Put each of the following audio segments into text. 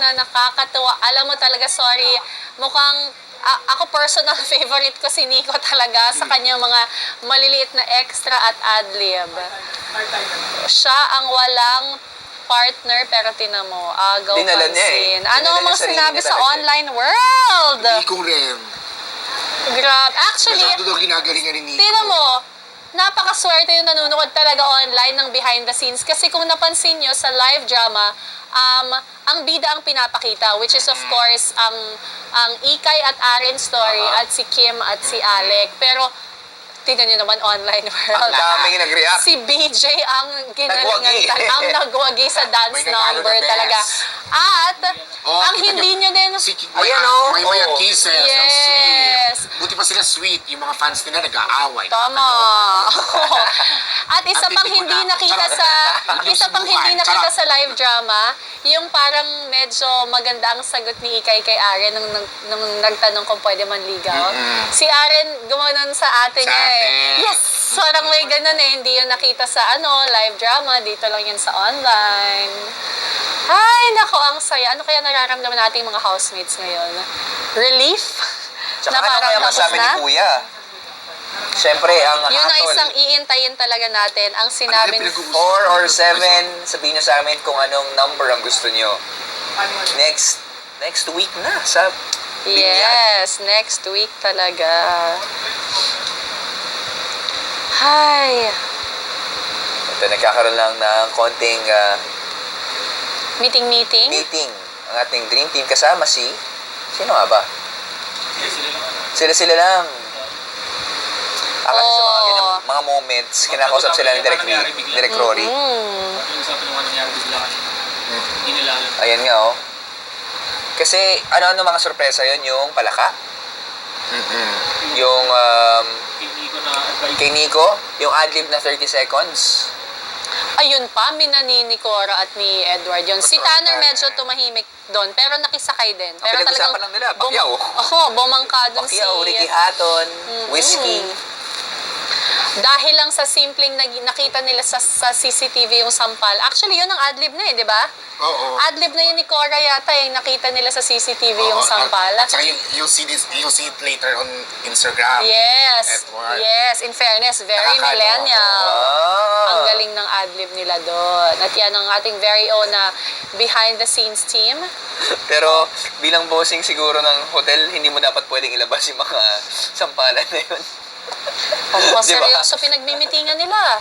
na nakakatuwa. Alam mo talaga, sorry, mukhang ako personal favorite ko si Nico talaga sa kanyang mga maliliit na extra at ad-lib. Siya ang walang partner pero tinan mo, agaw Dinala niya pansin. eh. Ano ang mga Dinala niya sarili sinabi niya sa talaga. online world? Nico rin. Grabe. Actually, Masyado daw ginagalingan ni Nico. tingnan mo, napakaswerte yung nanonood talaga online ng behind the scenes. Kasi kung napansin nyo sa live drama, ang bida ang pinapakita, which is of course ang Ikay at Aren story at si Kim at si Alec. Pero tingnan nyo naman online world. Ang daming nag-react. Si BJ ang ginalingan Nagwagi. ang nagwagi sa dance May nanalo number na best. talaga. At ang kita hindi nyo, niya din Ayan may oh. kisses. Yes. Ang sweet. Buti pa sila sweet. Yung mga fans nila nag-aaway. Tama. At isa Ang pang titik mo hindi na. nakita Charot. sa Yung isa pang hindi subukan. nakita Charot. sa live drama, yung parang medyo maganda ang sagot ni Ikay kay Aren nung nagtanong kung pwede manligaw. Si Aren gumanon sa ate Sa niya eh. ate. Yes! Parang may ganun eh. Hindi yun nakita sa live drama. Dito lang yun sa online. Ay, nako, ang saya. Ano kaya nararamdaman nating mga housemates ngayon? Relief? Tsaka ano kaya tapos masabi ni Kuya? Siyempre, ang Yun ang hatol. isang iintayin talaga natin. Ang sinabing... Ano yung pinag-uusapan? 4 or 7, sabihin nyo sa amin kung anong number ang gusto nyo. Next week na sa Yes, next week talaga. Hi. Ito, nagkakaroon lang ng konting Meeting? meeting. Ang ating dream team kasama si... Sino nga ba? Sila lang. Kasi sa mga, mga moments, kinakausap sila ni Direk Rory. Ayan nga, oh. Kasi, ano mga sorpresa yun? Yung palaka? Yung, kay Nico, yung ad-lib na 30 seconds. Ayun pa, minani ni Cora at ni Edward yun. Si Tanner medyo tumahimik doon, pero nakisakay din. Pero pinag-usapan lang nila, Pacquiao. Bumangka doon si... Pacquiao, Ricky Hatton, Whiskey. Dahil lang sa simpleng nakita nila sa CCTV yung sampal. Actually, yun ang adlib na eh, di ba? Oo. Adlib na yun ni Cora yata yung nakita nila sa CCTV yung Oo, sampal. At saka you'll see it later on Instagram. Yes. Edward. Yes. In fairness, very Nakakaloka. millennial. Ah. Ang galing ng adlib nila doon. At yan ang ating very own na behind-the-scenes team. Pero bilang bossing siguro ng hotel, hindi mo dapat pwedeng ilabas yung mga sampalan na yun. Kung Diba? seryoso pinagmimitingan nila.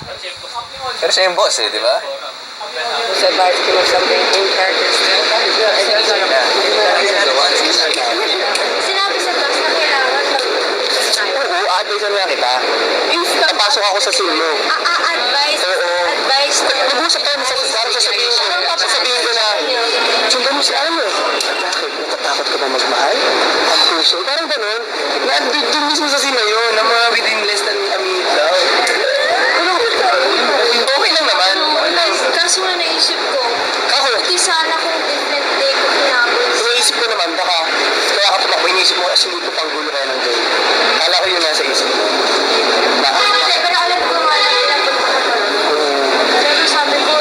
Pero siya yung boss eh, di ba? Sa bicycle or something, in characters. Sinabi sa class na kailangan Oo, advice na kita. Napasok ako sa silmo. advice na Nag-usap tayo sa parang sasabihin ko na, sundan mo si Ano. Bakit? Natatakot ka ba magmahal? Ang puso? Parang ganun. Doon mismo sa sina yun, na mga within less than a minute daw. Pero, okay lang naman. kaso nga naisip ko, Kako, di sana kung different day ko pinabot. iniisip ko naman, baka kaya ka tumakbo, iniisip mo, as hindi ko pang gulo kaya ng day. Kala ko yun nasa isip ko. Pero alam ko nga na pinabot ko na. Pero sabi ko,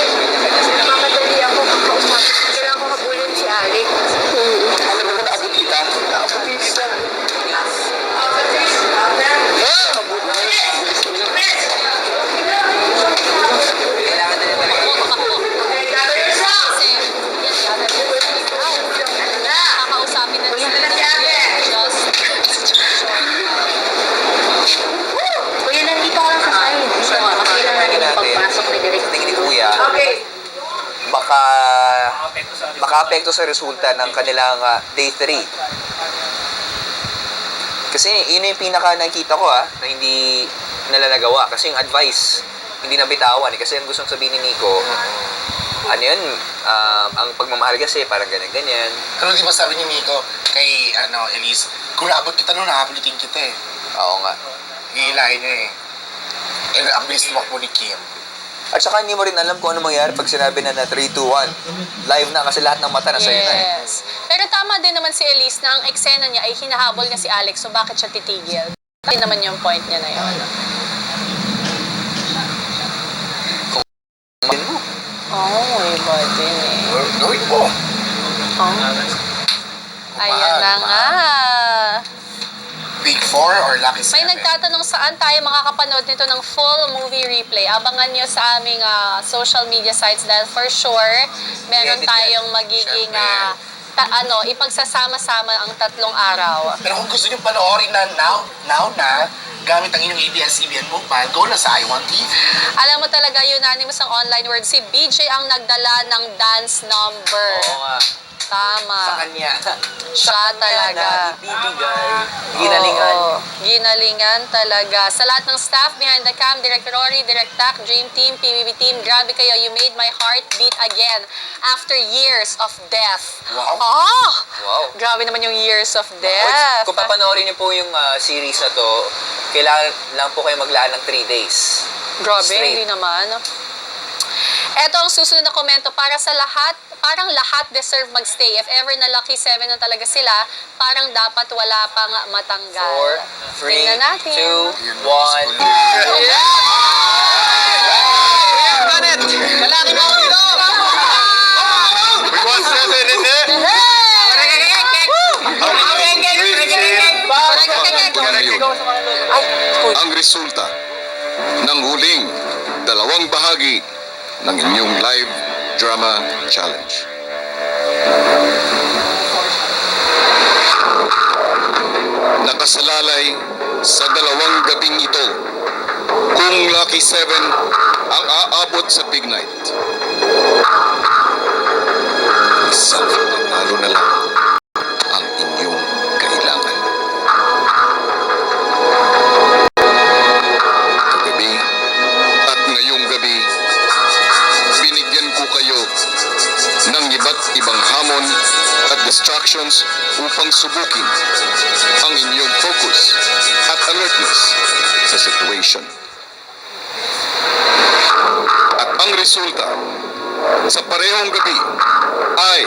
mamadali ako kakausap. Kailangan ko habulin si Alec. Alam mo kung naabot kita? Naabutin kita. Kakausapin na sila. Kuya, nandito ka lang sa side. Dito nga, kasi lang natin yung pagpasok ni Direk. Tingin ni Kuya, baka maka-apekto sa resulta ng kanilang day 3. Kasi yun yung pinaka nakita ko na hindi nalalagawa. Kasi yung advice, hindi nabitawan. Kasi ang gustong sabihin ni Nico, ano yun, ang pagmamahal kasi parang ganyan-ganyan. Pero di ba sabi ni Nico kay Elise, kung naabot kita noon, nakabulitin kita eh. Oo nga. Iilahin niya eh. Eh, ang bilis tumakbo ni Kim. At saka hindi mo rin alam kung ano mangyari pag sinabi na 3, 2, 1. Live na kasi lahat ng mata nasa iyo na eh. Yes. Pero tama din naman si Elise na ang eksena niya ay hinahabol niya si Alex, so bakit siya titigil? Hindi naman yung point niya na yun. Din mo. Oo, iba din eh. Gawin mo. Ayan na nga. Big Four or Lucky May Seven? nagtatanong saan tayo makakapanood nito ng full movie replay. Abangan nyo sa aming social media sites dahil for sure, meron I-edit tayong yan. magiging Siyempre. ipagsasama-sama ang 3 araw. Pero kung gusto nyo panoorin na now na, gamit ang inyong ABS-CBN mobile, go na sa iWant TV. Alam mo talaga, unanimous ang online word. Si BJ ang nagdala ng dance number. Oo nga. Tama. Sa kanya. Siya talaga. Ibibigay. Ginalingan. Oo, ginalingan talaga. Sa lahat ng staff behind the cam, Direct Rory, Direct Tac, Dream Team, PBB Team, grabe kayo. You made my heart beat again after years of death. Wow. Oh! Wow. Grabe naman yung years of death. Kung papanoorin niyo po yung series na to, kailangan lang po kayo maglaan ng 3 days. Grabe, Straight. hindi naman. Ito ang susunod na komento para sa lahat, parang lahat deserve magstay. If ever na lucky 7 na talaga sila, parang dapat wala pang matanggal. 4, 3, Tingnan natin. 2, 1. Malaki na ako dito! We want 7 in there! Ang resulta ng huling 2 bahagi ng inyong live drama challenge. Nakasalalay sa 2 gabing ito kung Lucky 7 ang aabot sa big night. Isang panalo na lang ang inyong kailangan. Kagabi at ngayong gabi, binigyan ko kayo ng iba't ibang hamon at distractions upang subukin ang inyong focus at alertness sa situation. At ang resulta sa parehong gabi ay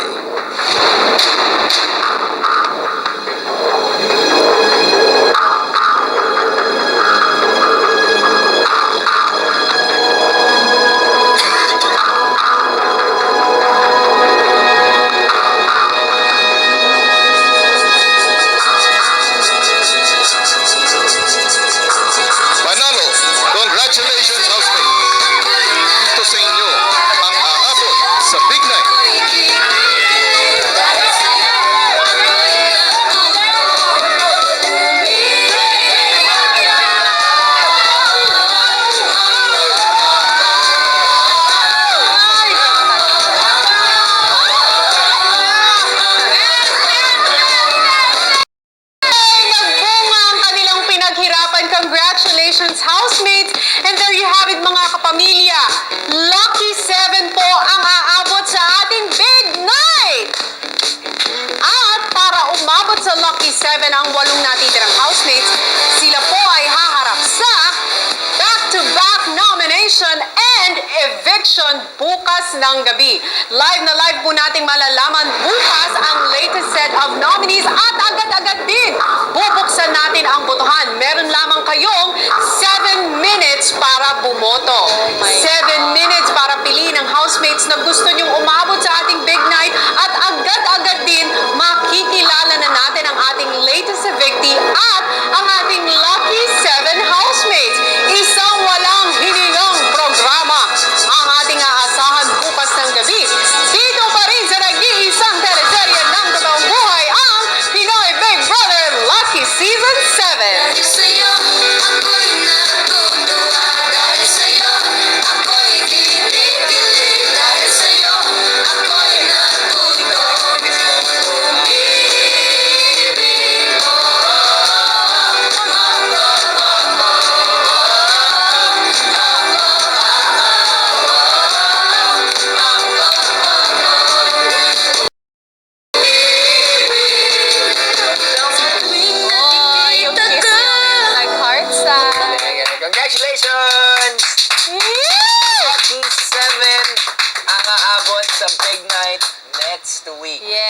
panalo. Congratulations, housemate. Ito sa inyo ang aabot sa big night. Nagbunga ang kanilang pinaghirapan. Congratulations, housemates! And there you have it, mga kapamilya. Lucky 7 po ang aabot sa ating big night! At para umabot sa Lucky 7 ang 8 natitirang housemates, sila po ay haharap sa back-to-back nomination and eviction bukas ng gabi. Live na live po nating malalaman bukas ang latest set of nominees at agad-agad din bubuksan natin ang botohan. Meron lamang kayong 7 minutes para bumoto. 7 minutes para piliin ang housemates na gusto nyong umabot sa ating big night at agad-agad din makikilala na natin ang ating latest evictee at ang ating Lucky 7 housemates. Isang walang hiningang programa ang ating aasahan bukas ng gabi. Dito pa rin sa nag-iisang teleserye ng totoong buhay ang Pinoy Big Brother Lucky Season 7. Dahil sa'yo, ako'y natutuwa. Dahil sa'yo, ako'y kinikilig. Dahil sa'yo, ako'y natuto. Umibig mo. Oh, yung kiss niya, nag-heart sign. Congratulations! Lucky 7 ang aabot sa big night next week. Yeah.